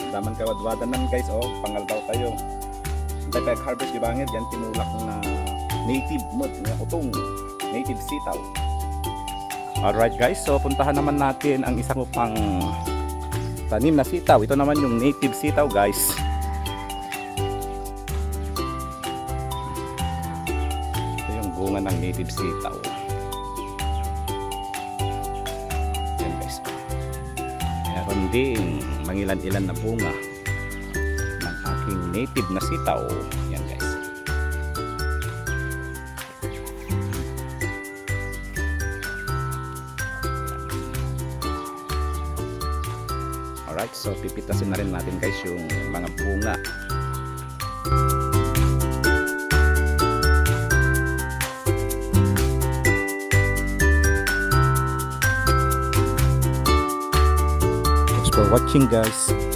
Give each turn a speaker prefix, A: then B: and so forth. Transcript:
A: daman kawadwadanan guys, oh, pangaldaw tayo. Hintay pa harvest di bangir, yan tinulak na native mud, nga utong, native sitaw. Alright guys, so puntahan naman natin ang isang pang tanim na sitaw. Ito naman yung native sitaw guys. Ito yung bunga ng native sitaw. Yan guys. Meron ding mangilan-ilan na bunga ng aking native na sitaw. Yan guys. Alright, so pipitasin na rin natin guys yung mga bunga. Thanks for watching guys.